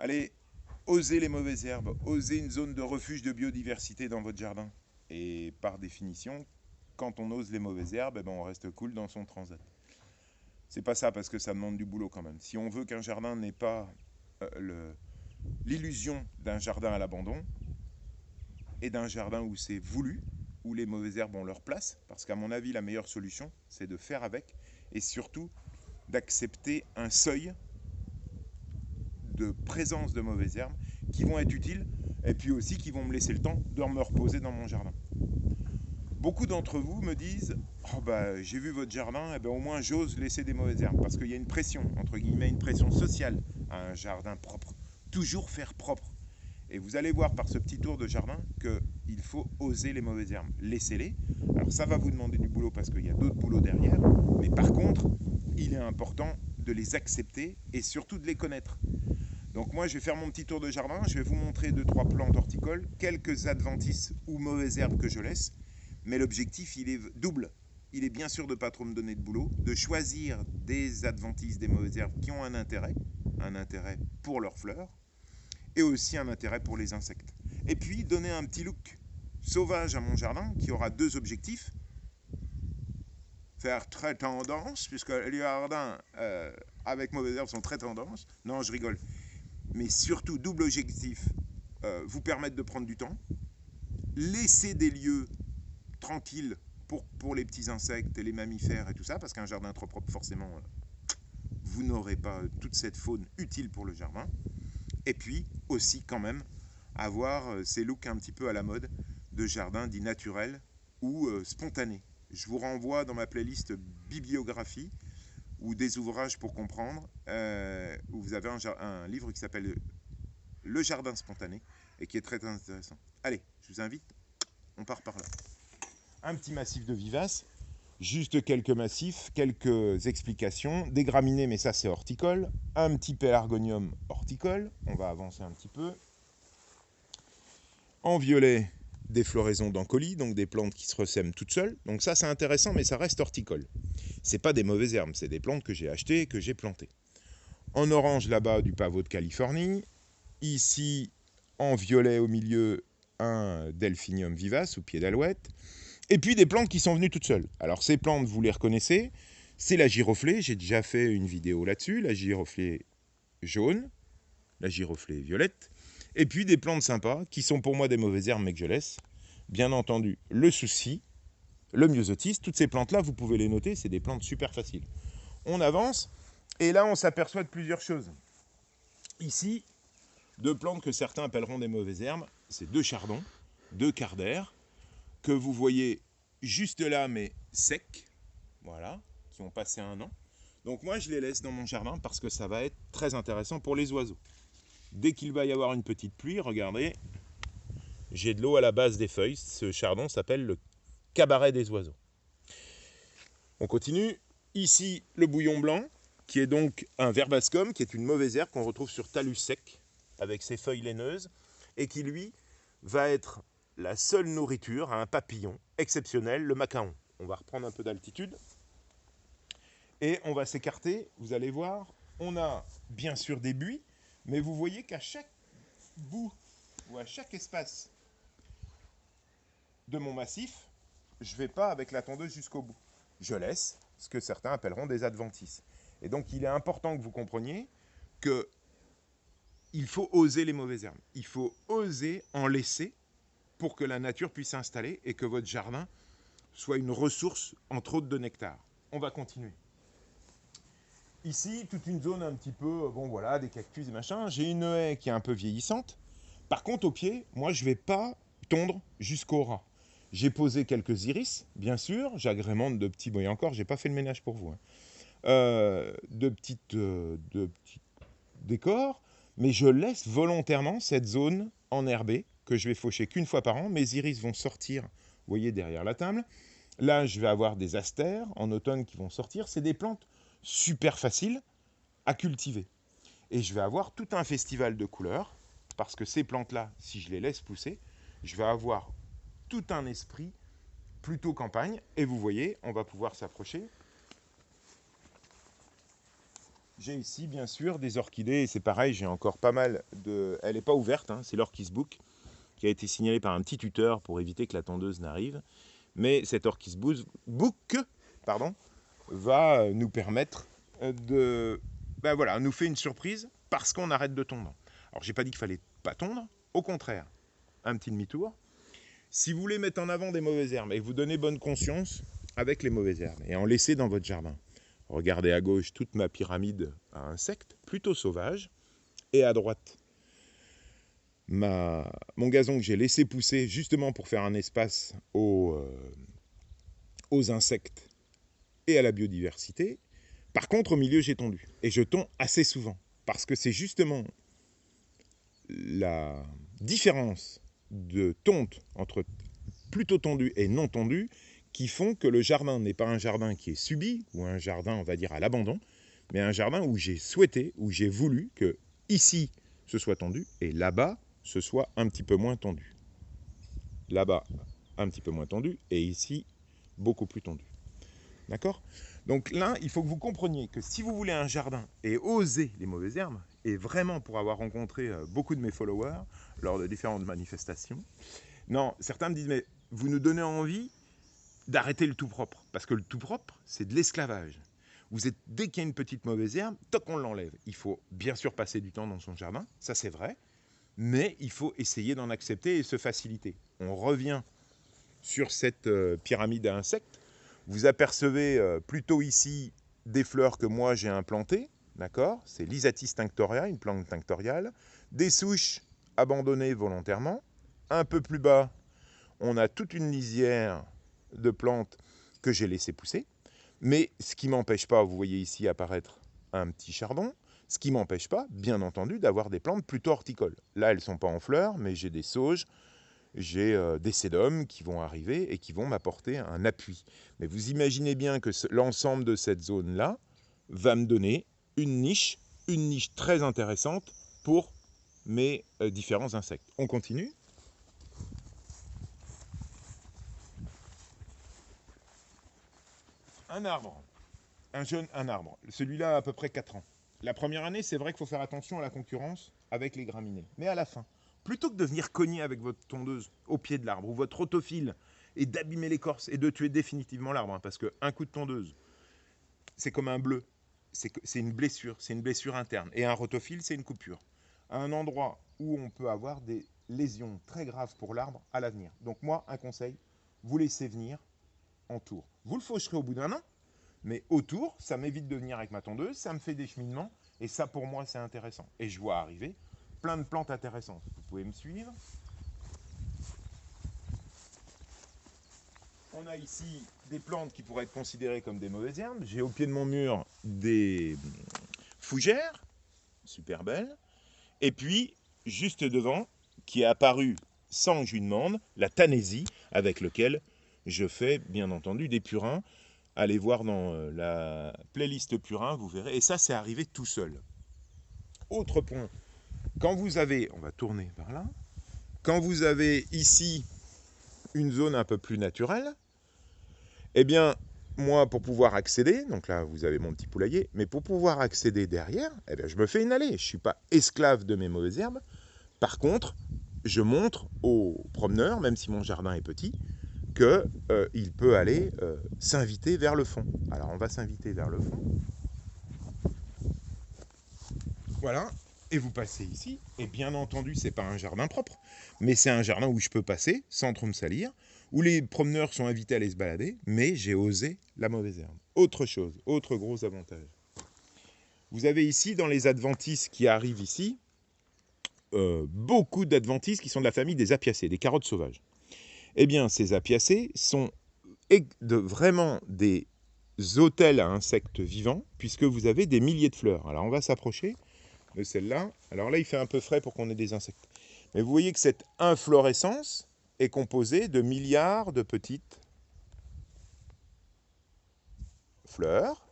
Allez, osez les mauvaises herbes, osez une zone de refuge de biodiversité dans votre jardin. Et par définition, quand on ose les mauvaises herbes, eh ben on reste cool dans son transat. C'est pas ça parce que ça demande du boulot quand même. Si on veut qu'un jardin n'ait pas l'illusion d'un jardin à l'abandon et d'un jardin où c'est voulu, où les mauvaises herbes ont leur place, parce qu'à mon avis, la meilleure solution, c'est de faire avec et surtout d'accepter un seuil de présence de mauvaises herbes qui vont être utiles et puis aussi qui vont me laisser le temps de me reposer dans mon jardin. Beaucoup d'entre vous me disent oh bah, j'ai vu votre jardin, et ben au moins j'ose laisser des mauvaises herbes parce qu'il y a une pression, entre guillemets, une pression sociale à un jardin propre. Toujours faire propre. Et vous allez voir par ce petit tour de jardin qu'il faut oser les mauvaises herbes. Laissez-les. Alors ça va vous demander du boulot parce qu'il y a d'autres boulots derrière, mais par contre, il est important de les accepter et surtout de les connaître. Donc moi, je vais faire mon petit tour de jardin, je vais vous montrer 2-3 plantes horticoles, quelques adventices ou mauvaises herbes que je laisse, mais l'objectif, il est double. Il est bien sûr de ne pas trop me donner de boulot, de choisir des adventices, des mauvaises herbes qui ont un intérêt pour leurs fleurs, et aussi un intérêt pour les insectes. Et puis, donner un petit look sauvage à mon jardin qui aura deux objectifs. Faire très tendance, puisque les jardins avec mauvaises herbes sont très tendance. Non, je rigole. Mais surtout, double objectif, vous permettre de prendre du temps, laisser des lieux tranquilles pour les petits insectes et les mammifères et tout ça, parce qu'un jardin trop propre, forcément, vous n'aurez pas toute cette faune utile pour le jardin. Et puis aussi quand même avoir ces looks un petit peu à la mode de jardin dit naturel ou spontané. Je vous renvoie dans ma playlist bibliographie ou des ouvrages pour comprendre, où vous avez un livre qui s'appelle Le jardin spontané et qui est très intéressant. Allez, je vous invite, on part par là. Un petit massif de vivaces, juste quelques massifs, quelques explications. Des graminées, mais ça c'est horticole. Un petit pélargonium horticole, on va avancer un petit peu. En violet, des floraisons d'encolie, donc des plantes qui se ressèment toutes seules. Donc ça c'est intéressant, mais ça reste horticole. C'est pas des mauvaises herbes, c'est des plantes que j'ai achetées et que j'ai plantées. En orange là-bas, du pavot de Californie. Ici, en violet au milieu, un delphinium vivace ou pied d'alouette. Et puis des plantes qui sont venues toutes seules. Alors ces plantes, vous les reconnaissez, c'est la giroflée, j'ai déjà fait une vidéo là-dessus, la giroflée jaune, la giroflée violette, et puis des plantes sympas qui sont pour moi des mauvaises herbes mais que je laisse. Bien entendu, le souci, le myosotis, toutes ces plantes-là, vous pouvez les noter, c'est des plantes super faciles. On avance, et là on s'aperçoit de plusieurs choses. Ici, deux plantes que certains appelleront des mauvaises herbes, c'est deux chardons, deux cardères, que vous voyez juste là, mais secs, voilà, qui ont passé un an. Donc moi, je les laisse dans mon jardin parce que ça va être très intéressant pour les oiseaux. Dès qu'il va y avoir une petite pluie, regardez, j'ai de l'eau à la base des feuilles. Ce chardon s'appelle le cabaret des oiseaux. On continue. Ici, le bouillon blanc, qui est donc un verbascum, qui est une mauvaise herbe qu'on retrouve sur talus sec, avec ses feuilles laineuses, et qui, lui, va être la seule nourriture à un papillon exceptionnel, le macaon. On va reprendre un peu d'altitude et on va s'écarter. Vous allez voir, on a bien sûr des buis, mais vous voyez qu'à chaque bout ou à chaque espace de mon massif, je ne vais pas avec la tondeuse jusqu'au bout. Je laisse ce que certains appelleront des adventices. Et donc il est important que vous compreniez que il faut oser les mauvaises herbes. Il faut oser en laisser pour que la nature puisse s'installer et que votre jardin soit une ressource, entre autres, de nectar. On va continuer. Ici, toute une zone un petit peu, bon voilà, des cactus et machin. J'ai une haie qui est un peu vieillissante. Par contre, au pied, moi, je ne vais pas tondre jusqu'au ras. J'ai posé quelques iris, bien sûr. J'agrémente de petits, bon, et encore, j'ai pas fait le ménage pour vous. De petits décors. Mais je laisse volontairement cette zone enherbée que je vais faucher qu'une fois par an. Mes iris vont sortir, vous voyez, derrière la table. Là, je vais avoir des astères en automne qui vont sortir. C'est des plantes super faciles à cultiver. Et je vais avoir tout un festival de couleurs, parce que ces plantes-là, si je les laisse pousser, je vais avoir tout un esprit plutôt campagne. Et vous voyez, on va pouvoir s'approcher. J'ai ici, bien sûr, des orchidées. Et c'est pareil, j'ai encore pas mal de... Elle n'est pas ouverte, hein, c'est l'Orchis Book, qui a été signalé par un petit tuteur pour éviter que la tondeuse n'arrive. Mais cette Orchis Book, pardon, va nous permettre de... Ben voilà, nous fait une surprise parce qu'on arrête de tondre. Alors, j'ai pas dit qu'il fallait pas tondre, au contraire, un petit demi-tour. Si vous voulez mettre en avant des mauvaises herbes et vous donner bonne conscience avec les mauvaises herbes et en laisser dans votre jardin, regardez à gauche toute ma pyramide à insectes, plutôt sauvages, et à droite, mon gazon que j'ai laissé pousser justement pour faire un espace aux insectes et à la biodiversité. Par contre, au milieu, j'ai tondu. Et je tonds assez souvent. Parce que c'est justement la différence de tonte entre plutôt tondu et non tondu qui font que le jardin n'est pas un jardin qui est subi, ou un jardin, on va dire, à l'abandon, mais un jardin où j'ai souhaité, où j'ai voulu que ici, ce soit tondu, et là-bas, ce soit un petit peu moins tendu. Là-bas, un petit peu moins tendu, et ici, beaucoup plus tendu. D'accord? Donc là, il faut que vous compreniez que si vous voulez un jardin et oser les mauvaises herbes, et vraiment pour avoir rencontré beaucoup de mes followers lors de différentes manifestations, non, certains me disent, mais vous nous donnez envie d'arrêter le tout propre. Parce que le tout propre, c'est de l'esclavage. Vous êtes, dès qu'il y a une petite mauvaise herbe, toc, on l'enlève. Il faut bien sûr passer du temps dans son jardin, ça c'est vrai, mais il faut essayer d'en accepter et se faciliter. On revient sur cette pyramide à insectes. Vous apercevez plutôt ici des fleurs que moi j'ai implantées, d'accord? C'est l'Isatis tinctoria, une plante tinctoriale. Des souches abandonnées volontairement. Un peu plus bas, on a toute une lisière de plantes que j'ai laissées pousser. Mais ce qui ne m'empêche pas, vous voyez ici apparaître un petit chardon, ce qui ne m'empêche pas, bien entendu, d'avoir des plantes plutôt horticoles. Là, elles ne sont pas en fleurs, mais j'ai des sauges, j'ai des sédums qui vont arriver et qui vont m'apporter un appui. Mais vous imaginez bien que l'ensemble de cette zone-là va me donner une niche très intéressante pour mes différents insectes. On continue. Un arbre, un arbre. Celui-là a à peu près 4 ans. La première année, c'est vrai qu'il faut faire attention à la concurrence avec les graminées. Mais à la fin, plutôt que de venir cogner avec votre tondeuse au pied de l'arbre ou votre autophile et d'abîmer l'écorce et de tuer définitivement l'arbre, hein, parce qu'un coup de tondeuse, c'est comme un bleu, c'est une blessure interne. Et un rotophile, c'est une coupure. À un endroit où on peut avoir des lésions très graves pour l'arbre à l'avenir. Donc moi, un conseil, vous laissez venir en tour. Vous le faucherez au bout d'un an, mais autour, ça m'évite de venir avec ma tondeuse, ça me fait des cheminements, et ça pour moi c'est intéressant. Et je vois arriver plein de plantes intéressantes. Vous pouvez me suivre. On a ici des plantes qui pourraient être considérées comme des mauvaises herbes. J'ai au pied de mon mur des fougères, super belles. Et puis, juste devant, qui est apparu sans que je lui demande, la tanésie, avec lequel je fais bien entendu des purins. Allez voir dans la playlist purin, vous verrez. Et ça, c'est arrivé tout seul. Autre point, quand vous avez, on va tourner par là, quand vous avez ici une zone un peu plus naturelle, eh bien, moi, pour pouvoir accéder, donc là, vous avez mon petit poulailler, mais pour pouvoir accéder derrière, eh bien, je me fais une allée. Je ne suis pas esclave de mes mauvaises herbes. Par contre, je montre aux promeneurs, même si mon jardin est petit, qu'il peut aller s'inviter vers le fond. Alors, on va s'inviter vers le fond. Voilà, et vous passez ici, et bien entendu, c'est pas un jardin propre, mais c'est un jardin où je peux passer sans trop me salir, où les promeneurs sont invités à aller se balader, mais j'ai osé la mauvaise herbe. Autre chose, autre gros avantage. Vous avez ici, dans les adventices qui arrivent ici, beaucoup d'adventices qui sont de la famille des apiacées, des carottes sauvages. Eh bien, ces apiacées sont vraiment des hôtels à insectes vivants, puisque vous avez des milliers de fleurs. Alors, on va s'approcher de celle-là. Alors là, il fait un peu frais pour qu'on ait des insectes. Mais vous voyez que cette inflorescence est composée de milliards de petites fleurs.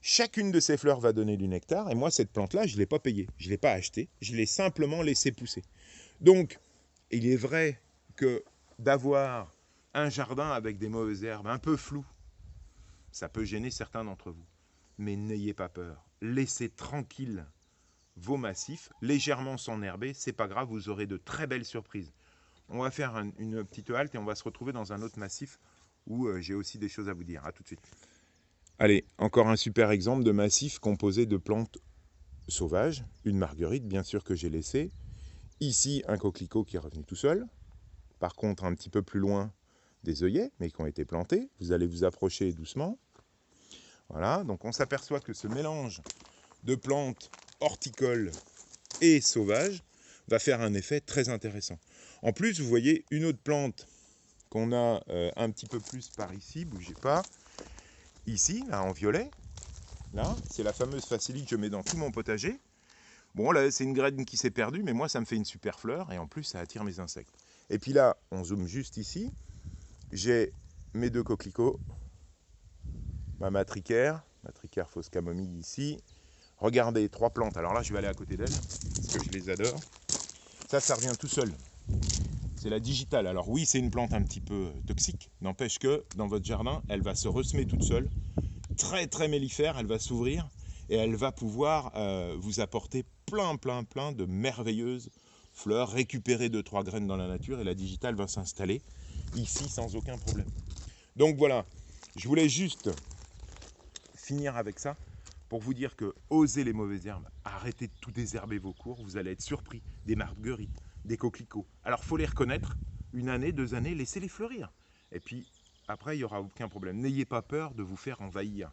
Chacune de ces fleurs va donner du nectar. Et moi, cette plante-là, je ne l'ai pas payée. Je ne l'ai pas achetée. Je l'ai simplement laissée pousser. Donc, il est vrai que d'avoir un jardin avec des mauvaises herbes un peu floues, ça peut gêner certains d'entre vous. Mais n'ayez pas peur. laissez tranquille vos massifs, légèrement s'enherber, c'est pas grave, vous aurez de très belles surprises. On va faire une petite halte et on va se retrouver dans un autre massif où j'ai aussi des choses à vous dire. À tout de suite. Allez, encore un super exemple de massif composé de plantes sauvages. Une marguerite, bien sûr, que j'ai laissée. Ici, un coquelicot qui est revenu tout seul. Par contre, un petit peu plus loin, des œillets, mais qui ont été plantés. Vous allez vous approcher doucement. Voilà, donc on s'aperçoit que ce mélange de plantes horticoles et sauvages va faire un effet très intéressant. En plus, vous voyez une autre plante qu'on a un petit peu plus par ici, bougez pas, ici, là, en violet, là, c'est la fameuse facélie que je mets dans tout mon potager. Bon, là, c'est une graine qui s'est perdue, mais moi, ça me fait une super fleur, et en plus, ça attire mes insectes. Et puis là, on zoome juste ici, j'ai mes 2 coquelicots, ma matricaire fausse camomille ici. Regardez, 3 plantes. Alors là, je vais aller à côté d'elles, parce que je les adore. Ça revient tout seul. C'est la digitale. Alors oui, c'est une plante un petit peu toxique. N'empêche que dans votre jardin, elle va se ressemer toute seule. Très très mellifère, elle va s'ouvrir et elle va pouvoir vous apporter plein de merveilleuses fleurs, récupérer 2-3 graines dans la nature et la digitale va s'installer ici sans aucun problème. Donc voilà, je voulais juste finir avec ça pour vous dire que osez les mauvaises herbes, arrêtez de tout désherber vos cours, vous allez être surpris, des marguerites, des coquelicots. Alors il faut les reconnaître, 1 année, 2 années, laissez-les fleurir. Et puis après, il n'y aura aucun problème. N'ayez pas peur de vous faire envahir.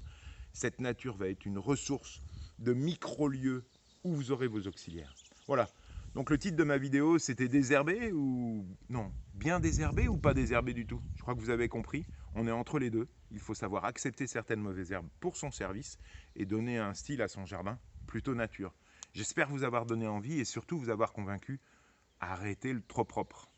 Cette nature va être une ressource de micro-lieux où vous aurez vos auxiliaires. Voilà. Donc le titre de ma vidéo, c'était désherber ou... Non, bien désherber ou pas désherber du tout. Je crois que vous avez compris. On est entre les deux. Il faut savoir accepter certaines mauvaises herbes pour son service et donner un style à son jardin, plutôt nature. J'espère vous avoir donné envie et surtout vous avoir convaincu, arrêtez le trop propre.